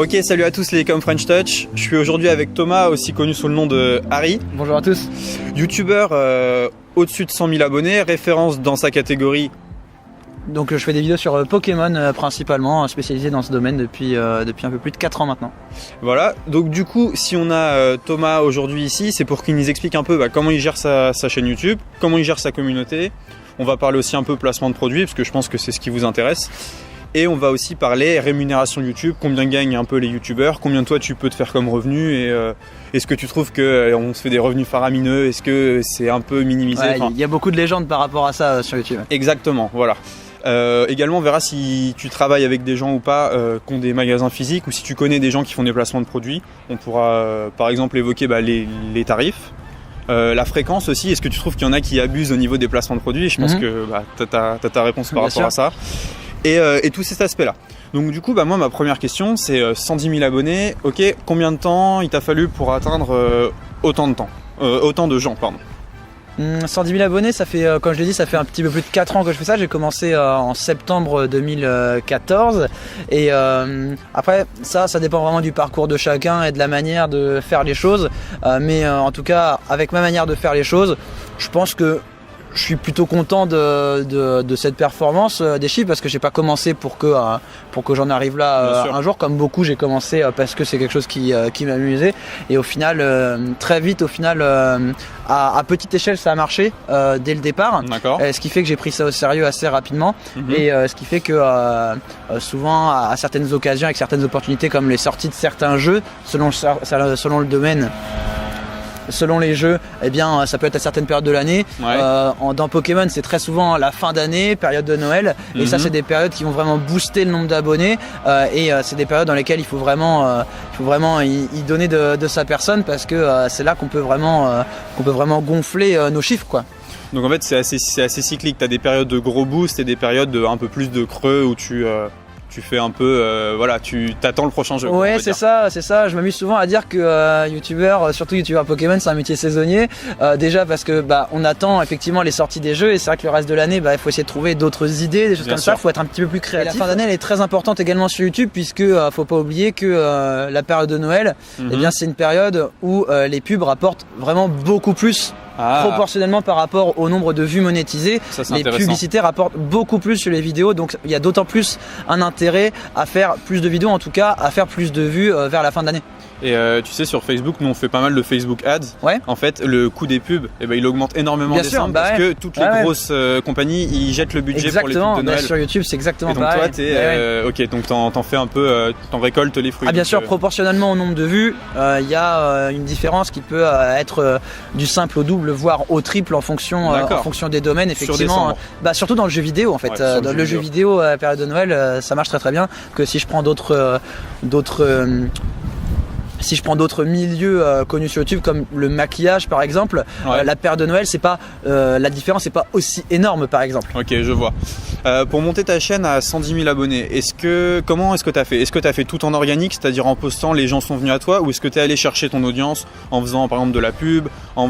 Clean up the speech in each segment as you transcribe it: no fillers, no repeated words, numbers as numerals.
Ok, salut à tous les Com French Touch. Je suis aujourd'hui avec Thomas, aussi connu sous le nom de Harry. Bonjour à tous. Youtubeur au-dessus de 100 000 abonnés, référence dans sa catégorie. Donc je fais des vidéos sur Pokémon principalement, spécialisé dans ce domaine depuis un peu plus de 4 ans maintenant. Voilà, donc du coup, si on a Thomas aujourd'hui ici, c'est pour qu'il nous explique un peu comment il gère sa chaîne YouTube, comment il gère sa communauté. On va parler aussi un peu placement de produits, parce que je pense que c'est ce qui vous intéresse. Et on va aussi parler rémunération YouTube, combien gagnent un peu les youtubeurs, combien toi tu peux te faire comme revenu et est-ce que tu trouves qu'on se fait des revenus faramineux, est-ce que c'est un peu minimisé? Il y a beaucoup de légendes par rapport à ça sur YouTube. Exactement, voilà. Également on verra si tu travailles avec des gens ou pas qui ont des magasins physiques ou si tu connais des gens qui font des placements de produits. On pourra par exemple évoquer les tarifs. La fréquence aussi, est-ce que tu trouves qu'il y en a qui abusent au niveau des placements de produits? Je pense que tu as ta réponse par rapport à ça. Et tous ces aspects-là. Donc du coup, moi, ma première question, c'est 110 000 abonnés. Ok, combien de temps il t'a fallu pour atteindre autant de gens, pardon. 110 000 abonnés, ça fait, comme je l'ai dit, ça fait un petit peu plus de 4 ans que je fais ça. J'ai commencé en septembre 2014. Et après, ça dépend vraiment du parcours de chacun et de la manière de faire les choses. Mais en tout cas, avec ma manière de faire les choses, je pense que je suis plutôt content de cette performance des chiffres parce que j'ai pas commencé pour que j'en arrive là un jour. Comme beaucoup, j'ai commencé parce que c'est quelque chose qui m'amusait et au final très vite à petite échelle ça a marché dès le départ. Ce qui fait que j'ai pris ça au sérieux assez rapidement et ce qui fait que souvent à certaines occasions avec certaines opportunités comme les sorties de certains jeux selon le domaine. Selon les jeux, eh bien, ça peut être à certaines périodes de l'année. Dans Pokémon, c'est très souvent la fin d'année, période de Noël. Et ça, c'est des périodes qui vont vraiment booster le nombre d'abonnés. Et c'est des périodes dans lesquelles il faut vraiment y donner de sa personne parce que c'est là qu'on peut vraiment gonfler nos chiffres, quoi. Donc en fait, c'est assez cyclique. Tu as des périodes de gros boosts et des périodes un peu plus de creux où tu fais un peu, tu t'attends le prochain jeu. Ouais, c'est ça. Je m'amuse souvent à dire que youtubeur, surtout youtubeur Pokémon, c'est un métier saisonnier. Déjà parce que on attend effectivement les sorties des jeux et c'est vrai que le reste de l'année, il faut essayer de trouver d'autres idées, des choses comme ça. Il faut être un petit peu plus créatif. Et la fin d'année, elle est très importante également sur YouTube puisque faut pas oublier que la période de Noël, eh bien c'est une période où les pubs rapportent vraiment beaucoup plus. Proportionnellement par rapport au nombre de vues monétisées, les publicités rapportent beaucoup plus sur les vidéos, donc il y a d'autant plus un intérêt à faire plus de vidéos, en tout cas à faire plus de vues vers la fin de l'année. Et tu sais, sur Facebook, nous on fait pas mal de Facebook Ads. En fait, le coût des pubs, il augmente énormément décembre parce que toutes les grosses compagnies ils jettent le budget pour les pubs de Noël. Sur YouTube, c'est exactement pareil. Et donc toi, ok, donc t'en fais un peu, t'en récoltes les fruits. Bien sûr, proportionnellement au nombre de vues, il y a une différence qui peut être du simple au double, voire au triple en fonction des domaines. Effectivement, surtout dans le jeu vidéo en fait. Dans le jeu vidéo à la période de Noël, ça marche très bien. Que si je prends d'autres milieux connus sur YouTube comme le maquillage par exemple, la période de Noël, c'est pas la différence n'est pas aussi énorme par exemple. Ok, je vois. Pour monter ta chaîne à 110 000 abonnés, comment est-ce que tu as fait? Est-ce que tu as fait tout en organique, c'est-à-dire en postant, les gens sont venus à toi, ou est-ce que tu es allé chercher ton audience en faisant par exemple de la pub, en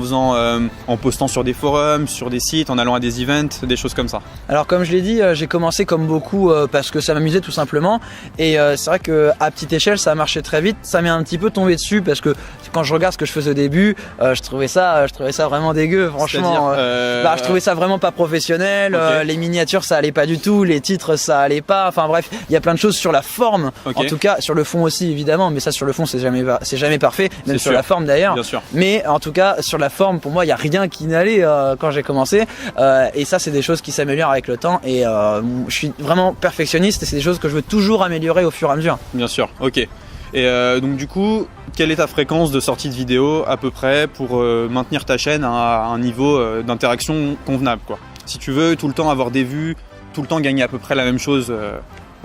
postant sur des forums, sur des sites, en allant à des events, des choses comme ça? Alors comme je l'ai dit, j'ai commencé comme beaucoup parce que ça m'amusait tout simplement et c'est vrai que à petite échelle ça a marché très vite. Ça m'est un petit peu tombé dessus parce que quand je regarde ce que je faisais au début, je trouvais ça vraiment dégueu, franchement. Je trouvais ça vraiment pas professionnel. Les miniatures ça allait pas du tout, les titres ça allait pas. Enfin bref, il y a plein de choses sur la forme. En tout cas sur le fond aussi évidemment, mais ça sur le fond c'est jamais parfait, même sur la forme d'ailleurs. Mais en tout cas sur la forme, pour moi il y a rien qui n'allait quand j'ai commencé. Et ça c'est des choses qui s'améliorent avec le temps. Et je suis vraiment perfectionniste et c'est des choses que je veux toujours améliorer au fur et à mesure. Bien sûr, ok. Et donc du coup, quelle est ta fréquence de sortie de vidéo à peu près pour maintenir ta chaîne à un niveau d'interaction convenable, quoi? Si tu veux tout le temps avoir des vues, tout le temps gagner à peu près la même chose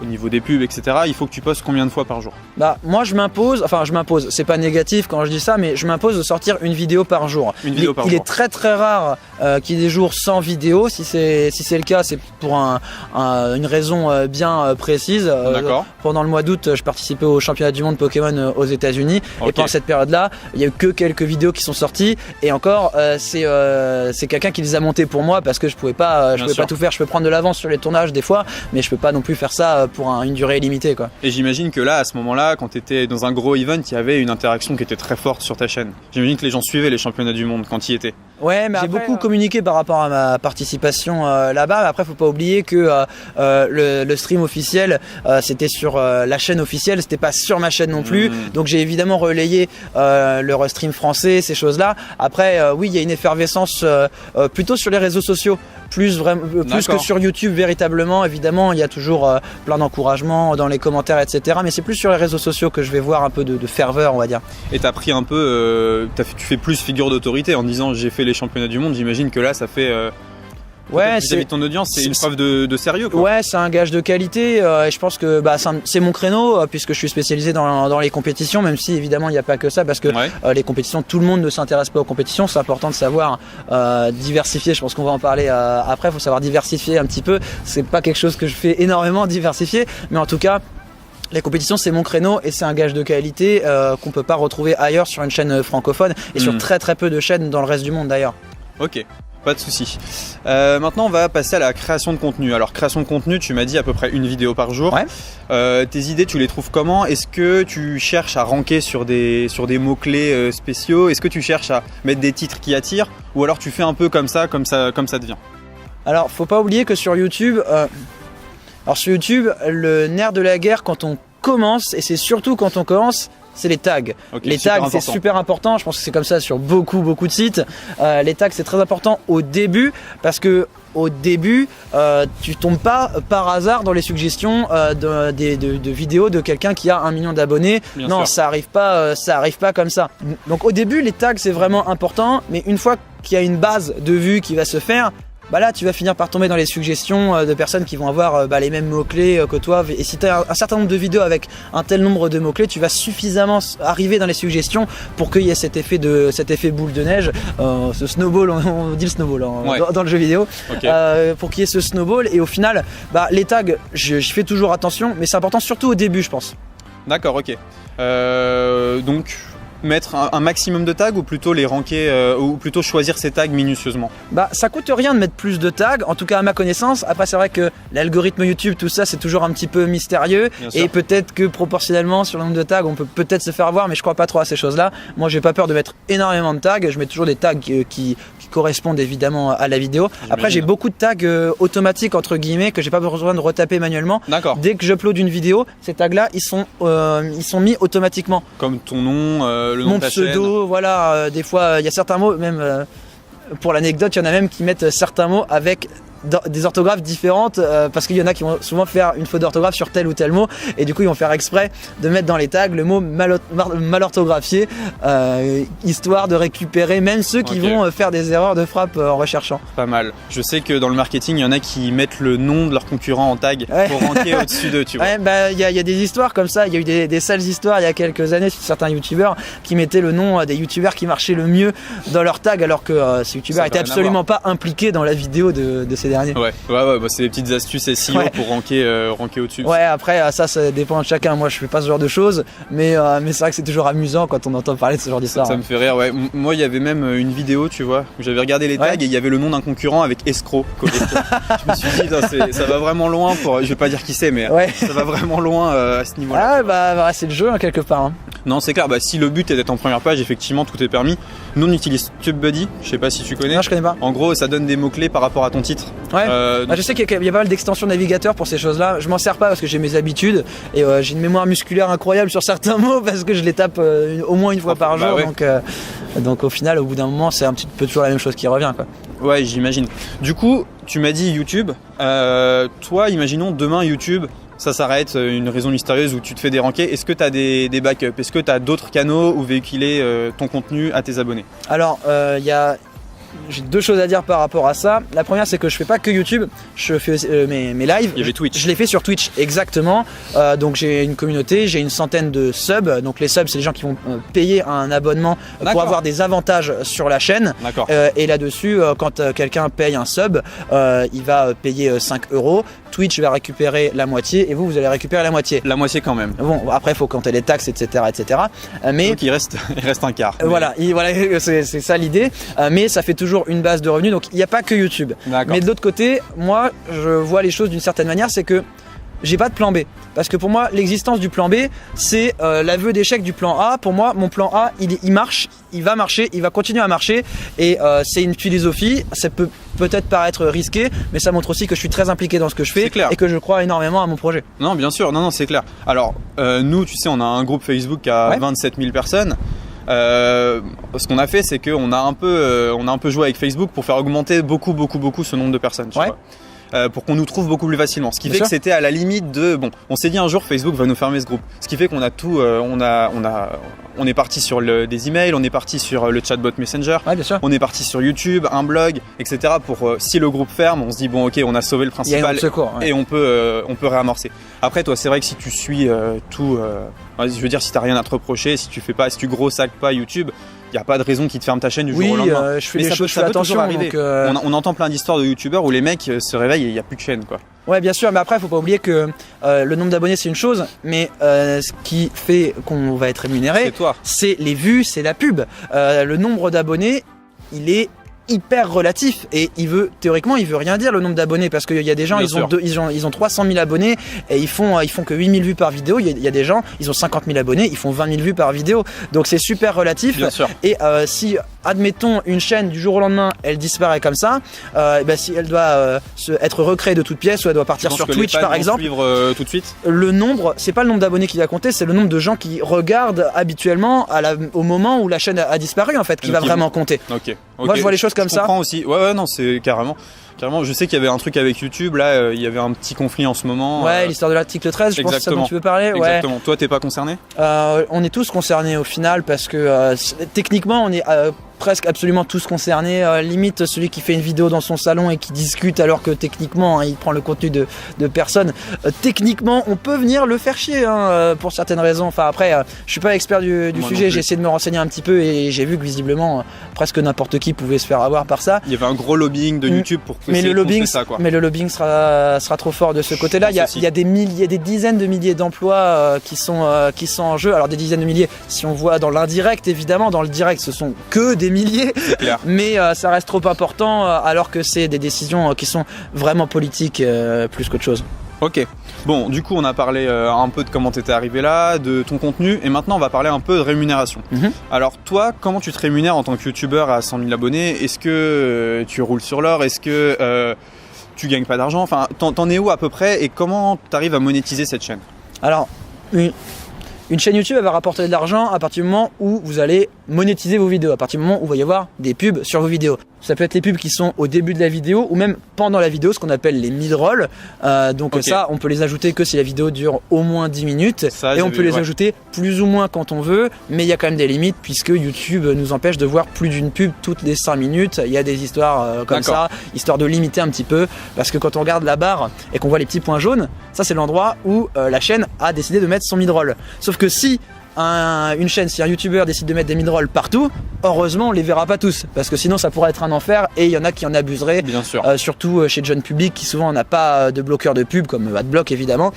au niveau des pubs, etc., il faut que tu postes combien de fois par jour? Moi je m'impose, c'est pas négatif quand je dis ça, mais je m'impose de sortir une vidéo par jour. Il est très très rare qu'il y ait des jours sans vidéo. Si c'est le cas, c'est pour une raison bien précise. Pendant le mois d'août, je participais au championnat du monde Pokémon aux États-Unis et pendant cette période-là, il y a eu que quelques vidéos qui sont sorties et encore c'est quelqu'un qui les a montées pour moi parce que je pouvais pas tout faire. Je peux prendre de l'avance sur les tournages des fois, mais je peux pas non plus faire ça pour une durée illimitée, quoi. Et j'imagine que là, à ce moment-là, quand tu étais dans un gros event, il y avait une interaction qui était très forte sur ta chaîne. J'imagine que les gens suivaient les championnats du monde quand il y était. Ouais, mais j'ai beaucoup communiqué par rapport à ma participation là-bas. Mais après, faut pas oublier que le stream officiel, c'était sur la chaîne officielle, c'était pas sur ma chaîne non plus. Donc j'ai évidemment relayé le restream français, ces choses-là. Après, oui, il y a une effervescence plutôt sur les réseaux sociaux, plus que sur YouTube véritablement. Évidemment, il y a toujours plein d'encouragements dans les commentaires, etc. Mais c'est plus sur les réseaux sociaux que je vais voir un peu de ferveur, on va dire. Et t'as pris un peu, tu fais plus figure d'autorité en disant j'ai fait les championnats du monde. J'imagine que là, ça fait ouais, vis-à-vis de ton audience, c'est une preuve de sérieux, quoi. Ouais, c'est un gage de qualité. Et je pense que c'est mon créneau puisque je suis spécialisé dans les compétitions, même si évidemment il n'y a pas que ça, parce que les compétitions, tout le monde ne s'intéresse pas aux compétitions. C'est important de savoir diversifier. Je pense qu'on va en parler après. Il faut savoir diversifier un petit peu. C'est pas quelque chose que je fais énormément diversifier, mais en tout cas, les compétitions, c'est mon créneau et c'est un gage de qualité qu'on peut pas retrouver ailleurs sur une chaîne francophone et sur très très peu de chaînes dans le reste du monde d'ailleurs. Ok, pas de souci. Maintenant, on va passer à la création de contenu. Alors, création de contenu, tu m'as dit à peu près une vidéo par jour. Ouais. Tes idées, tu les trouves comment? Est-ce que tu cherches à ranker sur des mots-clés spéciaux? Est-ce que tu cherches à mettre des titres qui attirent? Ou alors tu fais un peu comme ça te vient? Alors, faut pas oublier que sur YouTube... Alors sur YouTube, le nerf de la guerre quand on commence, et c'est surtout quand on commence, c'est les tags. Okay, les tags, c'est super important. Je pense que c'est comme ça sur beaucoup de sites. Les tags, c'est très important au début parce que au début, tu tombes pas par hasard dans les suggestions de vidéos de quelqu'un qui a 1 million d'abonnés. Non, ça arrive pas comme ça. Donc au début, les tags, c'est vraiment important. Mais une fois qu'il y a une base de vues qui va se faire, là tu vas finir par tomber dans les suggestions de personnes qui vont avoir les mêmes mots-clés que toi, et si tu as un certain nombre de vidéos avec un tel nombre de mots-clés, tu vas suffisamment arriver dans les suggestions pour qu'il y ait cet effet boule de neige, ce snowball, on dit le snowball dans le jeu vidéo, pour qu'il y ait ce snowball, et au final les tags, je fais toujours attention, mais c'est important surtout au début, je pense. D'accord, ok. Donc mettre un maximum de tags ou plutôt les ranker ou plutôt choisir ces tags minutieusement? Ça coûte rien de mettre plus de tags, en tout cas à ma connaissance. Après c'est vrai que l'algorithme YouTube, tout ça c'est toujours un petit peu mystérieux, et peut-être que proportionnellement sur le nombre de tags on peut peut-être se faire avoir, mais je crois pas trop à ces choses là. Moi j'ai pas peur de mettre énormément de tags, je mets toujours des tags qui correspondent évidemment à la vidéo. Après j'ai beaucoup de tags automatiques entre guillemets que j'ai pas besoin de retaper manuellement. Dès que j'upload une vidéo, ces tags là ils sont mis automatiquement. Comme ton nom, le nom mon de ta pseudo, chaîne. voilà, des fois il y a certains mots, même pour l'anecdote, il y en a même qui mettent certains mots avec des orthographes différentes parce qu'il y en a qui vont souvent faire une faute d'orthographe sur tel ou tel mot, et du coup ils vont faire exprès de mettre dans les tags le mot mal orthographié histoire de récupérer même ceux qui vont faire des erreurs de frappe en recherchant. Pas mal. Je sais que dans le marketing il y en a qui mettent le nom de leur concurrent en tag pour ranker au-dessus d'eux, tu vois. Il y a des histoires comme ça, il y a eu des sales histoires il y a quelques années sur certains youtubeurs qui mettaient le nom des youtubeurs qui marchaient le mieux dans leur tag alors que ces youtubeurs étaient absolument pas impliqués dans la vidéo de ces derniers. Ouais, c'est des petites astuces SEO pour ranker au-dessus. Ouais, après ça dépend de chacun. Moi je fais pas ce genre de choses, mais c'est vrai que c'est toujours amusant quand on entend parler de ce genre d'histoire. Ça me fait rire, ouais. Moi il y avait même une vidéo, tu vois, où j'avais regardé les tags et il y avait le nom d'un concurrent avec escroc collé. Je me suis dit, ça va vraiment loin pour. Je vais pas dire qui c'est, mais ça va vraiment loin à ce niveau-là. C'est le jeu quelque part. Non, c'est clair, si le but est d'être en première page, effectivement tout est permis. Nous on utilise TubeBuddy, je sais pas si tu connais. Non, je connais pas. En gros, ça donne des mots-clés par rapport à ton titre. Je sais qu'il y a pas mal d'extensions navigateurs pour ces choses-là. Je m'en sers pas parce que j'ai mes habitudes et j'ai une mémoire musculaire incroyable sur certains mots parce que je les tape au moins une fois par jour. Donc au final, au bout d'un moment, c'est un petit peu toujours la même chose qui revient, quoi. Ouais, j'imagine. Du coup, tu m'as dit YouTube. Toi, imaginons demain YouTube, ça s'arrête, une raison mystérieuse où tu te fais déranker. Est-ce que tu as des backups? Est-ce que tu as d'autres canaux où véhiculer ton contenu à tes abonnés? Alors, j'ai deux choses à dire par rapport à ça. La première, c'est que je fais pas que YouTube, je fais mes lives. Il y avait Twitch. Je les fais sur Twitch, exactement. Donc j'ai une communauté, j'ai une centaine de subs. Donc les subs, c'est les gens qui vont payer un abonnement pour avoir des avantages sur la chaîne. Et là-dessus, quand quelqu'un paye un sub, il va payer 5 €. Twitch va récupérer la moitié et vous allez récupérer la moitié. La moitié quand même. Bon, après, il faut compter les taxes, etc. Mais donc il reste un quart. Voilà, c'est ça l'idée. Mais ça fait toujours une base de revenus, donc il n'y a pas que YouTube. Mais de l'autre côté, moi je vois les choses d'une certaine manière, c'est que j'ai pas de plan B. Parce que pour moi, l'existence du plan B, c'est l'aveu d'échec du plan A. Pour moi, mon plan A, il marche, il va marcher, il va continuer à marcher. Et c'est une philosophie. Ça peut peut-être paraître risqué, mais ça montre aussi que je suis très impliqué dans ce que je fais et que je crois énormément à mon projet. Non, bien sûr, non, c'est clair. Alors, nous, tu sais, on a un groupe Facebook qui a 27 000 personnes. Ce qu'on a fait, c'est qu'on a un peu joué avec Facebook pour faire augmenter beaucoup ce nombre de personnes. Tu vois, pour qu'on nous trouve beaucoup plus facilement. Ce qui fait que c'était à la limite de on s'est dit un jour Facebook va nous fermer ce groupe. Ce qui fait qu'on a tout, on est parti sur des emails, on est parti sur le chatbot Messenger, on est parti sur YouTube, un blog, etc. Pour si le groupe ferme, on se dit bon ok, on a sauvé le principal et on peut réamorcer. Après toi, c'est vrai que si tu suis tout, je veux dire si t'as rien à te reprocher, si tu gros sacs pas YouTube. Il n'y a pas de raison qu'ils te ferment ta chaîne du jour au lendemain. Je fais les choses, je fais attention. Donc, on entend plein d'histoires de youtubeurs où les mecs se réveillent et il n'y a plus de chaîne, quoi. Ouais, bien sûr, mais après, il faut pas oublier que le nombre d'abonnés, c'est une chose, mais ce qui fait qu'on va être rémunéré, c'est les vues, c'est la pub. Le nombre d'abonnés, il est hyper relatif et théoriquement il veut rien dire le nombre d'abonnés parce qu'il y a des gens ils ont 300 000 abonnés et ils font que 8 000 vues par vidéo. Il y a des gens ils ont 50 000 abonnés, ils font 20 000 vues par vidéo, donc c'est super relatif. Et si admettons une chaîne du jour au lendemain elle disparaît comme ça, si elle doit être recréée de toutes pièces ou elle doit partir sur Twitch par exemple, suivre tout de suite. Le nombre, c'est pas le nombre d'abonnés qui va compter, c'est le nombre de gens qui regardent habituellement au moment où la chaîne a disparu en fait qui va vraiment compter. Moi je vois les choses comme ça. Je comprends aussi. Ouais, non, c'est carrément. Je sais qu'il y avait un truc avec YouTube, là, il y avait un petit conflit en ce moment. Ouais, l'histoire de l'article 13, je pense que c'est ça dont tu veux parler. Exactement. Toi, t'es pas concerné ? On est tous concernés au final parce que techniquement, on est presque absolument tous concernés. Limite, celui qui fait une vidéo dans son salon et qui discute alors que techniquement, il prend le contenu de personnes. Techniquement, on peut venir le faire chier pour certaines raisons. Enfin, après, je suis pas expert du sujet, j'ai essayé de me renseigner un petit peu et j'ai vu que visiblement, presque n'importe qui pouvait se faire avoir par ça. Il y avait un gros lobbying de YouTube pour mais le lobbying sera trop fort de ce côté-là. Il y a des dizaines de milliers d'emplois qui sont en jeu. Alors des dizaines de milliers, si on voit dans l'indirect, évidemment, dans le direct, ce sont que des milliers. Mais ça reste trop important alors que c'est des décisions qui sont vraiment politiques plus qu'autre chose. Ok. Bon, du coup, on a parlé un peu de comment tu étais arrivé là, de ton contenu, et maintenant on va parler un peu de rémunération. Alors toi, comment tu te rémunères en tant que youtubeur à 100 000 abonnés ? Est-ce que tu roules sur l'or ? Est-ce que tu gagnes pas d'argent ? Enfin, t'en es où à peu près et comment tu arrives à monétiser cette chaîne ? Alors, une chaîne YouTube, elle va rapporter de l'argent à partir du moment où vous allez monétiser vos vidéos, à partir du moment où il va y avoir des pubs sur vos vidéos. Ça peut être les pubs qui sont au début de la vidéo ou même pendant la vidéo, ce qu'on appelle les mid-rolls. Ça, on peut les ajouter que si la vidéo dure au moins 10 minutes. Et on peut les ajouter plus ou moins quand on veut, mais il y a quand même des limites puisque YouTube nous empêche de voir plus d'une pub toutes les 5 minutes. Il y a des histoires comme ça, histoire de limiter un petit peu. Parce que quand on regarde la barre et qu'on voit les petits points jaunes, ça c'est l'endroit où la chaîne a décidé de mettre son mid-roll. Sauf que si une chaîne, si un youtubeur décide de mettre des mid-rolls partout, heureusement on les verra pas tous parce que sinon ça pourrait être un enfer et il y en a qui en abuseraient. Bien sûr. Surtout chez John Public qui souvent n'a pas de bloqueur de pub comme Adblock évidemment.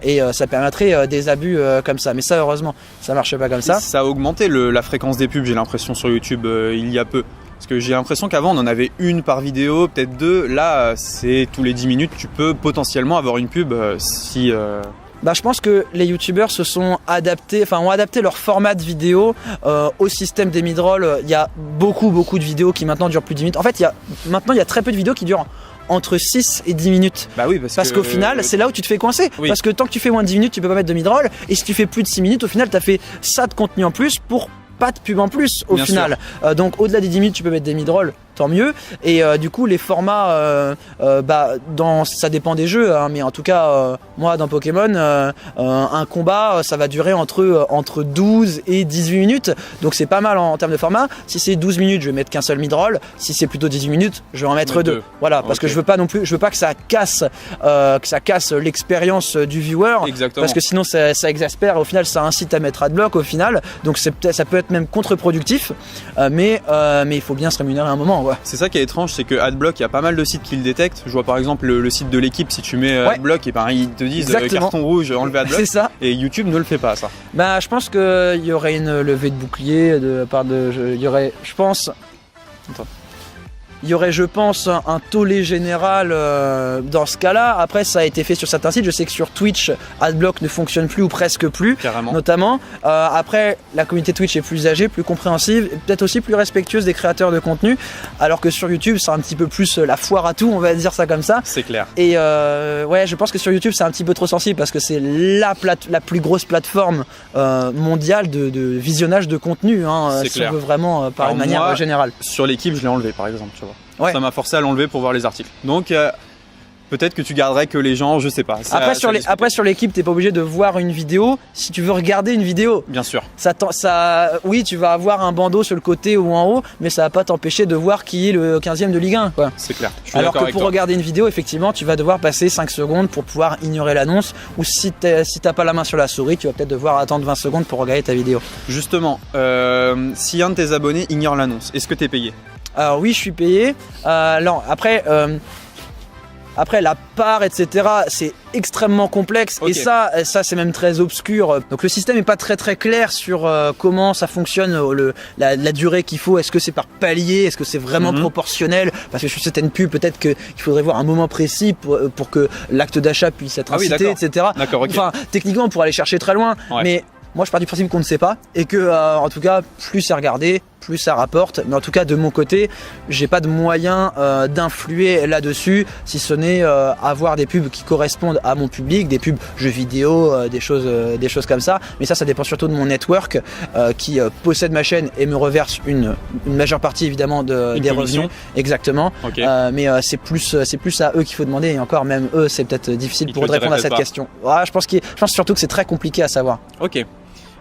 Et ça permettrait des abus comme ça. Mais ça heureusement ça marche pas comme ça. Ça a augmenté la fréquence des pubs, j'ai l'impression sur YouTube il y a peu. Parce que j'ai l'impression qu'avant on en avait une par vidéo, peut-être deux. Là c'est tous les 10 minutes tu peux potentiellement avoir une pub si... Je pense que les youtubeurs ont adapté leur format de vidéo au système des mid-rolls. Il y a beaucoup de vidéos qui maintenant durent plus de 10 minutes. En fait, maintenant il y a très peu de vidéos qui durent entre 6 et 10 minutes. Parce qu'au final, c'est là où tu te fais coincer. Parce que tant que tu fais moins de 10 minutes, tu peux pas mettre de mid-roll. Et si tu fais plus de 6 minutes, au final, tu as fait ça de contenu en plus pour pas de pub en plus au final. Donc au-delà des 10 minutes, tu peux mettre des mid-rolls. Tant mieux. Et du coup les formats ça dépend des jeux mais en tout cas moi dans Pokémon un combat ça va durer entre 12 et 18 minutes donc c'est pas mal en termes de format. Si c'est 12 minutes je vais mettre qu'un seul mid-roll, si c'est plutôt 18 minutes je vais en mettre deux. Voilà, parce que je veux pas que ça casse l'expérience du viewer. Exactement. Parce que sinon ça exaspère, au final ça incite à mettre Adblock au final, donc ça peut être même contre-productif mais il faut bien se rémunérer à un moment. C'est ça qui est étrange, c'est que Adblock, il y a pas mal de sites qui le détectent. Je vois par exemple le site de l'équipe, si tu mets Adblock, et ils te disent carton rouge, enlever Adblock. C'est ça. Et YouTube ne le fait pas, ça. Je pense qu'il y aurait une levée de bouclier de part de. Il y aurait, je pense. Attends. il y aurait, je pense, un tollé général dans ce cas-là. Après, ça a été fait sur certains sites. Je sais que sur Twitch, Adblock ne fonctionne plus ou presque plus, Carrément. notamment. Après, la communauté Twitch est plus âgée, plus compréhensive, et peut-être aussi plus respectueuse des créateurs de contenu, alors que sur YouTube, c'est un petit peu plus la foire à tout, on va dire ça comme ça. C'est clair. Et ouais, je pense que sur YouTube, c'est un petit peu trop sensible parce que c'est la plus grosse plateforme mondiale de visionnage de contenu, hein, C'est si clair. on veut vraiment parler de manière moi, générale. Sur l'équipe, je l'ai enlevé par exemple, tu vois. Ouais. Ça m'a forcé à l'enlever pour voir les articles. Donc peut-être que tu garderais que les gens, je sais pas. Après, sur l'équipe, t'es pas obligé de voir une vidéo si tu veux regarder une vidéo. Bien sûr. Oui, tu vas avoir un bandeau sur le côté ou en haut, mais ça va pas t'empêcher de voir qui est le 15e de Ligue 1, quoi. C'est clair. Je suis Alors d'accord que avec pour toi. regarder une vidéo, effectivement, tu vas devoir passer 5 secondes pour pouvoir ignorer l'annonce, ou si t'as pas la main sur la souris, tu vas peut-être devoir attendre 20 secondes pour regarder ta vidéo. Justement, si un de tes abonnés ignore l'annonce, est-ce que t'es payé? Alors oui, je suis payé. Non, après la part, etc., c'est extrêmement complexe. Ok. Et ça c'est même très obscur. Donc le système n'est pas très très clair sur comment ça fonctionne, la durée qu'il faut. Est-ce que c'est par palier? Est-ce que c'est vraiment proportionnel? Parce que sur certaines pubs, peut-être qu'il faudrait voir un moment précis pour que l'acte d'achat puisse être incité, d'accord. etc. D'accord, ok. Enfin, techniquement, on pourrait aller chercher très loin. Ouais. Mais moi, je pars du principe qu'on ne sait pas et que, en tout cas, plus c'est regardé, plus ça rapporte. Mais en tout cas, de mon côté, j'ai pas de moyen d'influer là-dessus, si ce n'est avoir des pubs qui correspondent à mon public, des pubs jeux vidéo, des choses comme ça. Mais ça dépend surtout de mon network qui possède ma chaîne et me reverse une majeure partie évidemment des commission. revenus. Exactement. Ok. Mais c'est plus à eux qu'il faut demander. Et encore, même eux, c'est peut-être difficile Ils pour te le répondre à diraient cette peut-être question. Ouais, je pense surtout que c'est très compliqué à savoir. Ok.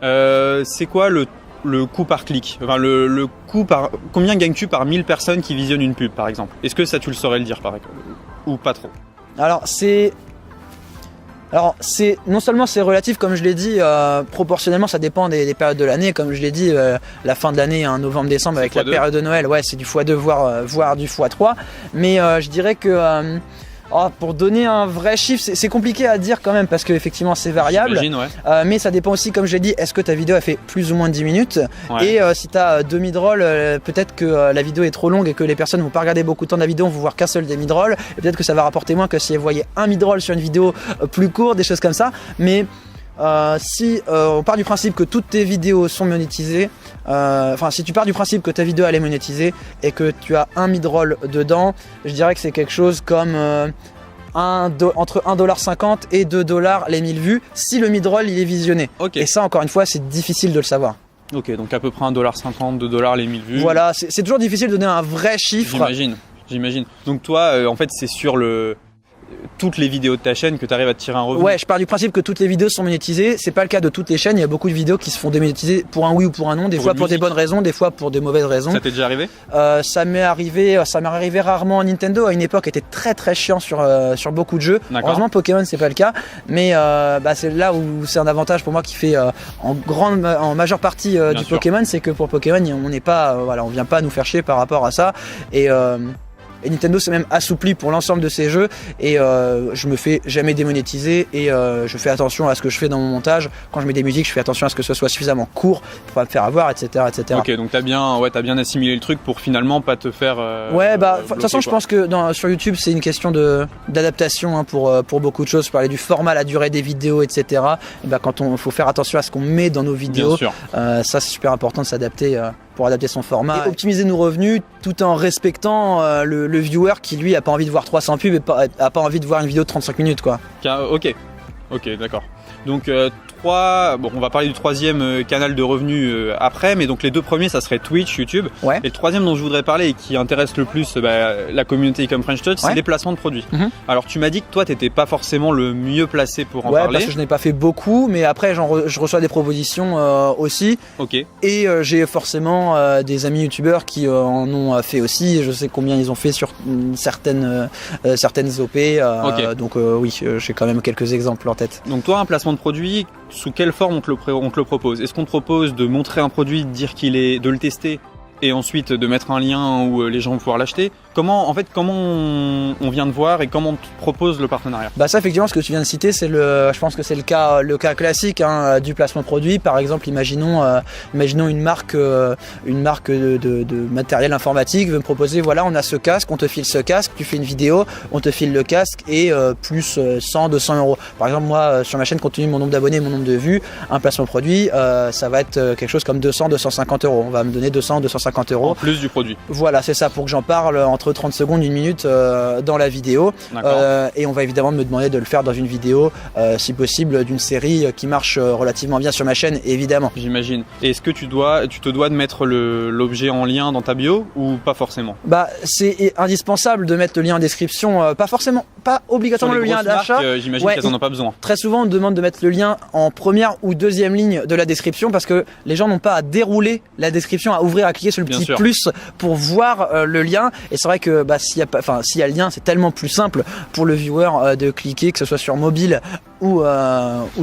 C'est quoi le coût par clic? Enfin, le coût par... Combien gagnes-tu par 1000 personnes qui visionnent une pub, par exemple? Est-ce que ça, tu le saurais le dire, par exemple? Ou pas trop? Alors c'est non seulement c'est relatif, comme je l'ai dit, proportionnellement ça dépend des périodes de l'année. Comme je l'ai dit, la fin de l'année, hein, novembre-décembre, avec la x2. période de Noël, ouais, c'est du x2 voire du x3. Mais je dirais que pour donner un vrai chiffre, c'est compliqué à dire quand même parce qu'effectivement c'est variable. J'imagine, ouais. Mais ça dépend aussi, comme je l'ai dit, est-ce que ta vidéo a fait plus ou moins de 10 minutes? Ouais. Et si tu as 2 mid-rolls, peut-être que la vidéo est trop longue et que les personnes vont pas regarder beaucoup de temps de la vidéo, vont voir qu'un seul des mid-rolls. Et peut-être que ça va rapporter moins que si elles voyaient un mid-roll sur une vidéo plus courte, des choses comme ça. Mais si on part du principe que toutes tes vidéos sont monétisées, si tu pars du principe que ta vidéo elle est monétisée et que tu as un mid-roll dedans, je dirais que c'est quelque chose comme entre 1,50$ et 2$ les 1000 vues si le mid-roll il est visionné. Ok. Et ça, encore une fois, c'est difficile de le savoir. Ok, donc à peu près 1,50$, 2$ les 1000 vues. Voilà, c'est toujours difficile de donner un vrai chiffre. J'imagine. Donc toi, en fait, c'est sur toutes les vidéos de ta chaîne que tu arrives à te tirer un revenu. Ouais, je pars du principe que toutes les vidéos sont monétisées. C'est pas le cas de toutes les chaînes. Il y a beaucoup de vidéos qui se font démonétiser pour un oui ou pour un non. Des Pour fois une pour des musique. bonnes raisons, des fois pour des mauvaises raisons. Ça t'est déjà arrivé? Ça m'est arrivé rarement. Nintendo à une époque était très très chiant sur beaucoup de jeux. D'accord. Heureusement Pokémon c'est pas le cas, mais c'est là où c'est un avantage pour moi qui fait en majeure partie Bien du sûr. Pokémon, c'est que pour Pokémon on n'est pas on vient pas nous faire chier par rapport à ça et Nintendo s'est même assoupli pour l'ensemble de ses jeux et je me fais jamais démonétiser et je fais attention à ce que je fais dans mon montage. Quand je mets des musiques, je fais attention à ce que ce soit suffisamment court pour pas me faire avoir, etc. Ok, donc t'as bien assimilé le truc pour finalement pas te faire. De toute façon, je pense que sur YouTube, c'est une question d'adaptation hein, pour beaucoup de choses. Je parlais du format, la durée des vidéos, etc. Et quand faut faire attention à ce qu'on met dans nos vidéos. Bien sûr. Ça, c'est super important de s'adapter pour adapter son format et optimiser nos revenus tout en respectant le viewer qui lui a pas envie de voir 300 pubs et a pas envie de voir une vidéo de 35 minutes quoi. Ok, d'accord. Donc on va parler du troisième canal de revenus après, mais donc les deux premiers ça serait Twitch, YouTube. Ouais. Et le troisième dont je voudrais parler et qui intéresse le plus la communauté Ecom French Touch, c'est les placements de produits. Alors tu m'as dit que toi t'étais pas forcément le mieux placé pour en parler. Parce que je n'ai pas fait beaucoup, mais après je reçois des propositions aussi. Ok. Et j'ai forcément des amis youtubeurs qui en ont fait aussi. Je sais combien ils ont fait sur certaines OP. Donc oui, j'ai quand même quelques exemples en tête. Donc toi, un placement de produit, sous quelle forme on te le propose? Est-ce qu'on te propose de montrer un produit, de dire de le tester et ensuite de mettre un lien où les gens vont pouvoir l'acheter? comment on vient de voir et comment on te propose le partenariat? Bah ça effectivement, ce que tu viens de citer, je pense que c'est le cas classique hein, du placement produit. Par exemple, imaginons une marque de matériel informatique veut me proposer, voilà, on a ce casque, on te file ce casque, tu fais une vidéo, on te file le casque et plus 100, 200 euros. Par exemple, moi sur ma chaîne, compte tenu de mon nombre d'abonnés, mon nombre de vues, un placement produit, ça va être quelque chose comme 200, 250 euros. On va me donner 200, 250 euros. En plus du produit. Voilà, c'est ça, pour que j'en parle entre 30 secondes, 1 minute dans la vidéo. Et on va évidemment me demander de le faire dans une vidéo, si possible, d'une série qui marche relativement bien sur ma chaîne, évidemment. J'imagine. Et est-ce que tu te dois de mettre l'objet en lien dans ta bio ou pas forcément? Bah, c'est indispensable de mettre le lien en description, pas obligatoirement le lien d'achat. J'imagine qu'elles n'en ont pas besoin. Très souvent, on demande de mettre le lien en première ou deuxième ligne de la description parce que les gens n'ont pas à dérouler la description, à ouvrir, à cliquer sur le petit plus pour voir le lien. Et c'est vrai que s'il y a le lien, c'est tellement plus simple pour le viewer de cliquer, que ce soit sur mobile ou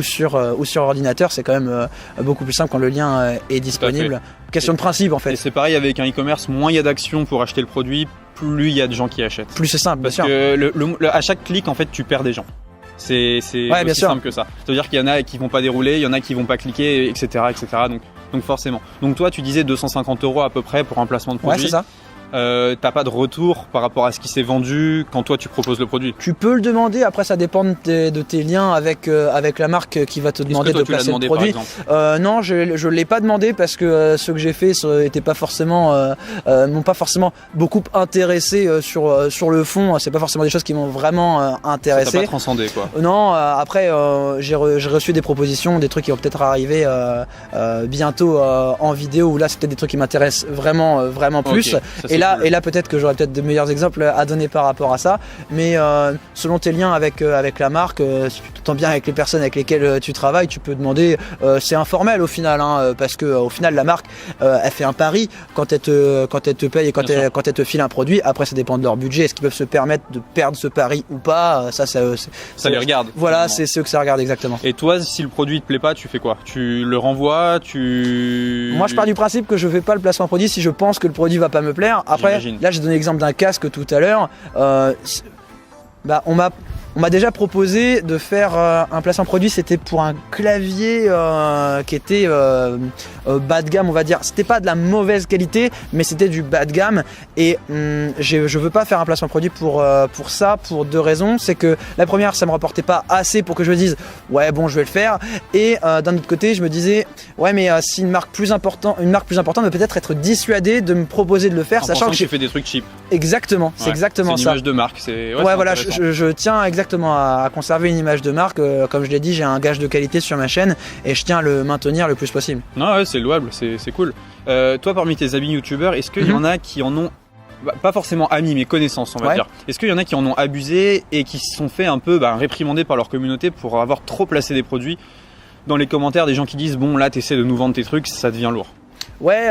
sur ordinateur. C'est quand même beaucoup plus simple quand le lien est disponible. Question de principe en fait. Et c'est pareil avec un e-commerce, moins il y a d'actions pour acheter le produit, plus il y a de gens qui achètent. Plus c'est simple, parce que à chaque clic en fait tu perds des gens. C'est aussi simple que ça. C'est-à-dire qu'il y en a qui vont pas dérouler, il y en a qui vont pas cliquer, etc. Donc forcément. Donc toi tu disais 250 euros à peu près pour un placement de produit. Ouais, c'est ça. T'as pas de retour par rapport à ce qui s'est vendu quand toi tu proposes le produit? Tu peux le demander, après ça dépend de tes liens avec la marque qui va te demander de placer le produit. Non, je l'ai pas demandé parce que ceux que j'ai fait m'ont pas forcément beaucoup intéressé sur le fond. C'est pas forcément des choses qui m'ont vraiment intéressé. Ça t'a pas transcendé quoi? Non, après j'ai reçu des propositions, des trucs qui vont peut-être arriver bientôt en vidéo où là c'est peut-être des trucs qui m'intéressent vraiment plus. Okay. Et là peut-être que j'aurai peut-être de meilleurs exemples à donner par rapport à ça, mais selon tes liens avec la marque, si tu t'entends bien avec les personnes avec lesquelles tu travailles, tu peux demander, c'est informel au final, hein, parce que au final la marque elle fait un pari quand elle te paye et quand elle te file un produit. Après ça dépend de leur budget, est-ce qu'ils peuvent se permettre de perdre ce pari ou pas, ça les regarde. Voilà, c'est ceux que ça regarde exactement. Et toi, si le produit te plaît pas, tu fais quoi? Tu le renvoies? Moi je pars du principe que je fais pas le placement produit si je pense que le produit va pas me plaire. Après, là j'ai donné l'exemple d'un casque tout à l'heure. On m'a déjà proposé de faire un placement produit, c'était pour un clavier qui était bas de gamme, on va dire. C'était pas de la mauvaise qualité, mais c'était du bas de gamme. Et je veux pas faire un placement produit pour ça, pour deux raisons. C'est que la première, ça me rapportait pas assez pour que je me dise ouais bon je vais le faire. Et d'un autre côté, je me disais ouais mais si une marque plus importante va peut-être être dissuadée de me proposer de le faire, sachant que j'ai fait des trucs cheap. Exactement, c'est exactement ça. C'est une image de marque. Voilà, je tiens exactement à conserver une image de marque. Comme je l'ai dit, j'ai un gage de qualité sur ma chaîne et je tiens à le maintenir le plus possible. Non, ouais, c'est louable, c'est cool. Toi, parmi tes amis youtubeurs, est-ce qu'il y en a qui en ont, pas forcément amis, mais connaissances, on va dire. Est-ce qu'il y en a qui en ont abusé et qui se sont fait un peu réprimandés par leur communauté pour avoir trop placé des produits dans les commentaires, des gens qui disent bon là t'essaies de nous vendre tes trucs, ça devient lourd? Ouais,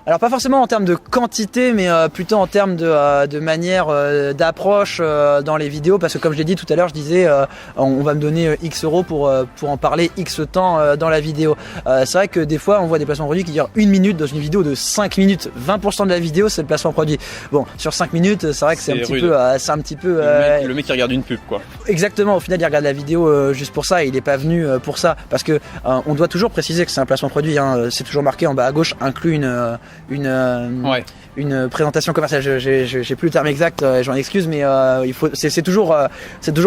alors pas forcément en termes de quantité, mais plutôt en termes de manière d'approche dans les vidéos, parce que comme je l'ai dit tout à l'heure, je disais on va me donner X euros pour en parler X temps dans la vidéo. C'est vrai que des fois on voit des placements produits qui durent 1 minute dans une vidéo de 5 minutes. 20% de la vidéo c'est le placement produit. Bon, sur 5 minutes c'est vrai que c'est un petit peu le mec qui regarde une pub quoi. Exactement, au final il regarde la vidéo juste pour ça, il n'est pas venu pour ça, parce que on doit toujours préciser que c'est un placement produit, hein. C'est toujours marqué en bas à gauche, inclut une présentation commerciale. J'ai plus le terme exact, j'en excuse, mais c'est toujours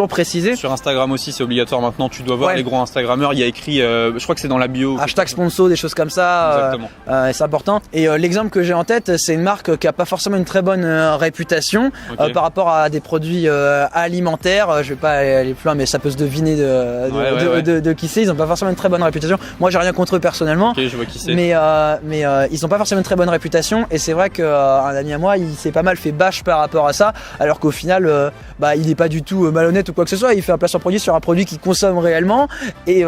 précisé. Sur Instagram aussi c'est obligatoire maintenant, tu dois voir les gros Instagrammeurs, il y a écrit je crois que c'est dans la bio, hashtag sponsor, des choses comme ça. C'est important. Et l'exemple que j'ai en tête, c'est une marque qui a pas forcément une très bonne réputation par rapport à des produits alimentaires. Je vais pas aller plus loin, mais ça peut se deviner de qui c'est. Ils ont pas forcément une très bonne réputation. Moi j'ai rien contre eux personnellement, je vois qui c'est. Mais ils ont pas forcément une très bonne réputation, et c'est vrai qu'un ami à moi il s'est pas mal fait bâche par rapport à ça, alors qu'au final il n'est pas du tout malhonnête ou quoi que ce soit. Il fait un placement produit sur un produit qu'il consomme réellement et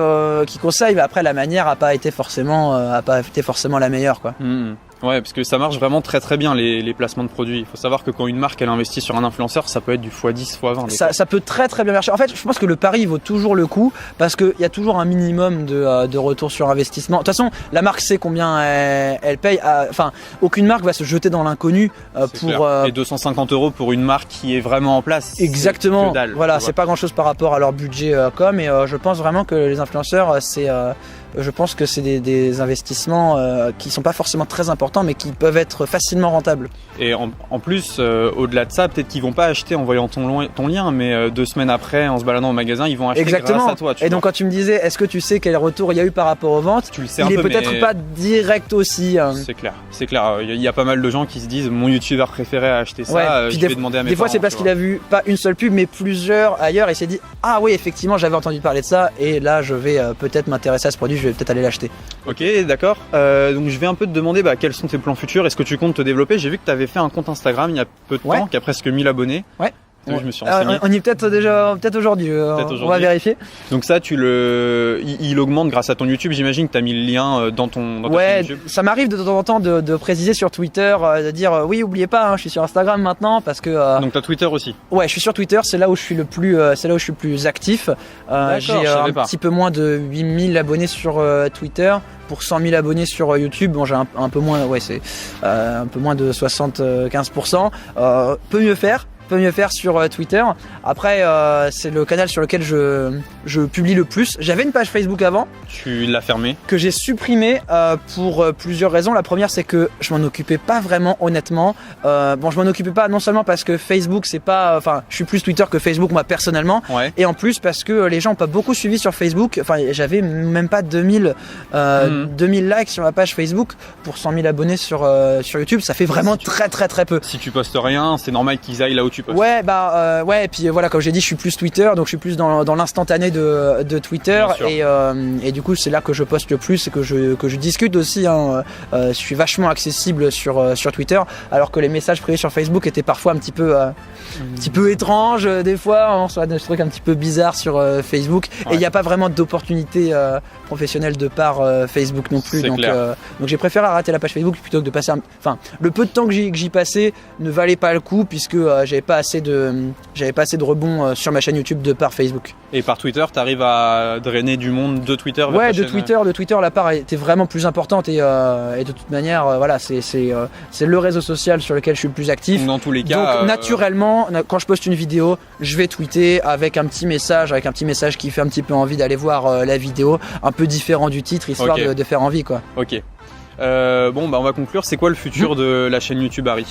qui conseille, mais après la manière a pas été forcément la meilleure quoi. Ouais, parce que ça marche vraiment très très bien les placements de produits. Il faut savoir que quand une marque elle investit sur un influenceur, ça peut être du x10, x20. Ça peut très très bien marcher. En fait, je pense que le pari vaut toujours le coup parce qu'il y a toujours un minimum de retour sur investissement. De toute façon, la marque sait combien elle paye. Enfin, aucune marque va se jeter dans l'inconnu pour. Et 250 € pour une marque qui est vraiment en place. Exactement. C'est que dalle, voilà, c'est pas grand chose par rapport à leur budget com. Et je pense vraiment que les influenceurs, je pense que c'est des investissements qui sont pas forcément très importants mais qui peuvent être facilement rentables. Et en plus, au-delà de ça, peut-être qu'ils vont pas acheter en voyant ton lien, mais 2 semaines après, en se baladant au magasin, ils vont acheter grâce à toi. Et donc quand tu me disais, est-ce que tu sais quel retour il y a eu par rapport aux ventes, tu le sais il est peut-être pas direct aussi. C'est clair. Il y a pas mal de gens qui se disent, mon youtubeur préféré a acheté ça, je vais demander à mes parents. Des fois c'est parce qu'il a vu pas une seule pub mais plusieurs ailleurs et il s'est dit, ah oui effectivement j'avais entendu parler de ça et là je vais peut-être m'intéresser à ce produit, je vais peut-être aller l'acheter. Ok, d'accord. Donc je vais un peu te demander quels sont tes plans futurs, est-ce que tu comptes te développer? J'ai vu que tu avais fait un compte Instagram il y a peu de temps, qui a presque 1000 abonnés. Ouais. Je me suis renseigné. On y est peut-être aujourd'hui, on va vérifier. Donc ça, il augmente grâce à ton YouTube. J'imagine que tu as mis le lien dans ton chaîne YouTube. Ça m'arrive de temps en temps de préciser sur Twitter, de dire oui, oubliez pas, je suis sur Instagram maintenant parce que. Donc tu as Twitter aussi. Ouais, je suis sur Twitter, c'est là où je suis le plus actif. J'ai un petit peu moins de 8000 abonnés sur Twitter. Pour 100 000 abonnés sur YouTube, bon, j'ai un peu moins, c'est un peu moins de 75%. Peut mieux faire sur Twitter. Après, c'est le canal sur lequel je publie le plus. J'avais une page Facebook avant. Tu l'as fermée? Que j'ai supprimée pour plusieurs raisons. La première, c'est que je m'en occupais pas vraiment, honnêtement. Je m'en occupais pas non seulement parce que Facebook, c'est pas, je suis plus Twitter que Facebook moi personnellement. Ouais. Et en plus parce que les gens ont pas beaucoup suivi sur Facebook. Enfin, j'avais même pas 2000 likes sur ma page Facebook pour 100 000 abonnés sur YouTube. Ça fait vraiment très très peu. Si tu postes rien, c'est normal qu'ils aillent là où tu postes. Ouais, et puis voilà, comme j'ai dit, je suis plus Twitter, donc je suis plus dans l'instantané de Twitter et du coup c'est là que je poste le plus et que je discute aussi. Je suis vachement accessible sur Twitter, alors que les messages privés sur Facebook étaient parfois un petit peu étranges. Des fois, on reçoit des trucs un petit peu bizarres sur Facebook et il n'y a pas vraiment d'opportunité professionnelle de part Facebook non plus. Donc j'ai préféré arrêter la page Facebook plutôt que de passer. Le peu de temps que j'y passais ne valait pas le coup puisque j'avais pas assez de rebonds sur ma chaîne YouTube de par Facebook. Et par Twitter, tu arrives à drainer du monde de Twitter vers ta chaîne. De Twitter, la part était vraiment plus importante et de toute manière, c'est le réseau social sur lequel je suis le plus actif. Donc, dans tous les cas, donc naturellement, quand je poste une vidéo, je vais tweeter avec un petit message qui fait un petit peu envie d'aller voir la vidéo, un peu différent du titre, histoire de faire envie, quoi. Ok. On va conclure. C'est quoi le futur de la chaîne YouTube Harry?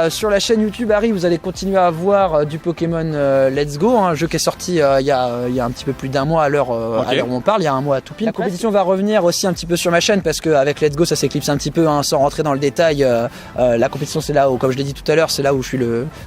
Sur la chaîne YouTube Harry, vous allez continuer à voir du Pokémon Let's Go, un jeu qui est sorti il y a un petit peu plus d'un mois à l'heure où on parle, il y a un mois tout pile. La compétition va revenir aussi un petit peu sur ma chaîne parce qu'avec Let's Go ça s'éclipse un petit peu, sans rentrer dans le détail. La compétition c'est là où, comme je l'ai dit tout à l'heure, c'est là où je suis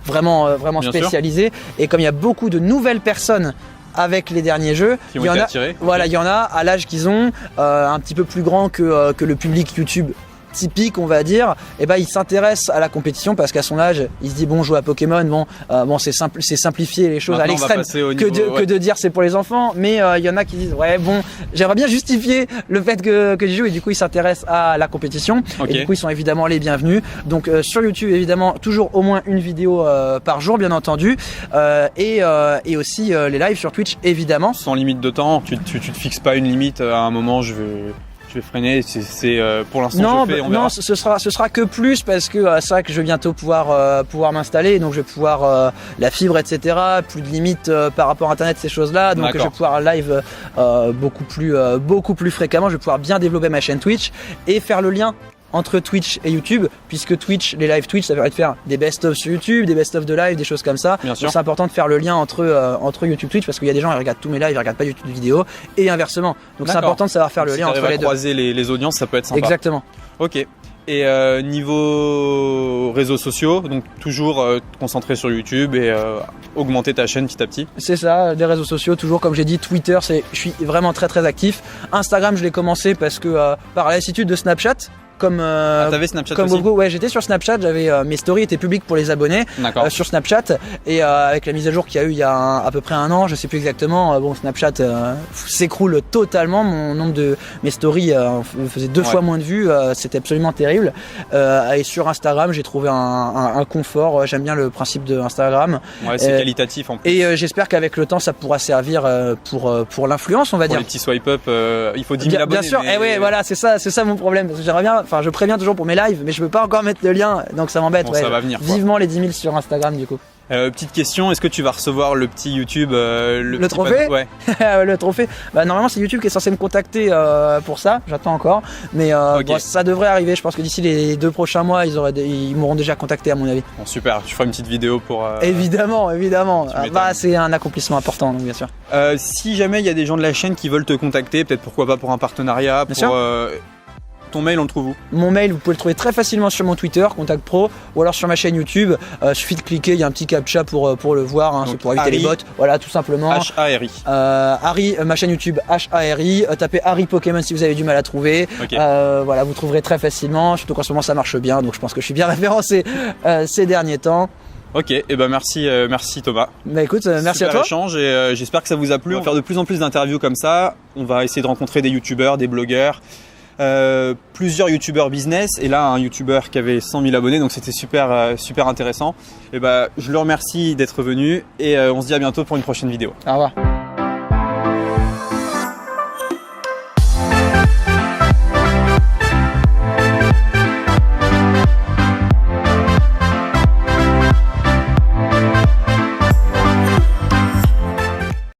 vraiment spécialisé. Et comme il y a beaucoup de nouvelles personnes avec les derniers jeux, il y en a à l'âge qu'ils ont, un petit peu plus grand que le public YouTube typique, on va dire, il s'intéresse à la compétition parce qu'à son âge, il se dit jouer à Pokémon, c'est simplifier les choses. Maintenant, à l'extrême que de dire c'est pour les enfants, mais il y en a qui disent j'aimerais bien justifier le fait que j'y joue et du coup ils s'intéressent à la compétition et du coup ils sont évidemment les bienvenus. Donc sur YouTube évidemment toujours au moins une vidéo par jour bien entendu et aussi les lives sur Twitch évidemment. Sans limite de temps, tu te fixes pas une limite à un moment je vais freiner, c'est pour l'instant je fais, on verra. Non, ce sera que plus parce que c'est vrai que je vais bientôt pouvoir m'installer, donc je vais pouvoir la fibre etc, plus de limites par rapport à internet, ces choses là, donc je vais pouvoir live beaucoup plus fréquemment, je vais pouvoir bien développer ma chaîne Twitch et faire le lien entre Twitch et YouTube, puisque Twitch, les live Twitch, ça permet de faire des best-of sur YouTube, des best-of de live, des choses comme ça. Donc c'est important de faire le lien entre YouTube Twitch, parce qu'il y a des gens qui regardent tous mes lives, ils regardent pas du tout de vidéos, et inversement. Donc c'est important de savoir faire le lien entre les deux. Croiser les audiences, ça peut être sympa. Exactement. Ok. Et niveau réseaux sociaux, donc toujours concentré sur YouTube et augmenter ta chaîne petit à petit. C'est ça, des réseaux sociaux, toujours comme j'ai dit, Twitter, je suis vraiment très très actif. Instagram, je l'ai commencé parce que par la lassitude de Snapchat, comme T'avais Snapchat comme aussi? beaucoup. Ouais, j'étais sur Snapchat, j'avais mes stories étaient publiques pour les abonnés sur Snapchat, et avec la mise à jour qu'il y a eu il y a à peu près un an, je sais plus exactement, bon, Snapchat s'écroule totalement, mes stories faisaient 2 fois moins de vues, c'était absolument terrible. Et sur Instagram, j'ai trouvé un confort, j'aime bien le principe de Instagram. Ouais, c'est qualitatif en plus. Et j'espère qu'avec le temps ça pourra servir pour l'influence, on va dire. Pour les petits swipe up, il faut 10 000 abonnés. Bien sûr, mais... et ouais, voilà, c'est ça mon problème. Parce que j'aimerais bien, je préviens toujours pour mes lives, mais je peux pas encore mettre le lien, donc ça m'embête. Bon, ça va venir, vivement les 10 000 sur Instagram du coup. Petite question, est-ce que tu vas recevoir le petit YouTube, le trophée? Ouais. Le trophée. Bah, normalement c'est YouTube qui est censé me contacter pour ça, j'attends encore. Mais bon, ça devrait arriver, je pense que d'ici les 2 prochains mois, ils m'auront déjà contacté à mon avis. Bon, super, tu feras une petite vidéo pour... Évidemment. C'est un accomplissement important, donc bien sûr. Si jamais il y a des gens de la chaîne qui veulent te contacter, peut-être pourquoi pas pour un partenariat, ton mail, on le trouve où? Mon mail, vous pouvez le trouver très facilement sur mon Twitter, Contact Pro, ou alors sur ma chaîne YouTube. Suffit de cliquer, il y a un petit captcha pour le voir, hein, c'est pour éviter les bots. Voilà, tout simplement. H-A-R-I. Harry, ma chaîne YouTube H-A-R-I. Tapez Harry Pokémon si vous avez du mal à trouver. Voilà, vous trouverez très facilement. Surtout qu'en ce moment ça marche bien, donc je pense que je suis bien référencé ces derniers temps. Ok, et ben merci Thomas. Bah écoute, merci Super à toi. Échange et j'espère que ça vous a plu. On va faire de plus en plus d'interviews comme ça. On va essayer de rencontrer des youtubeurs, des blogueurs. Plusieurs youtubeurs business, et là un youtubeur qui avait 100 000 abonnés, donc c'était super intéressant. Et je le remercie d'être venu, et on se dit à bientôt pour une prochaine vidéo. Au revoir.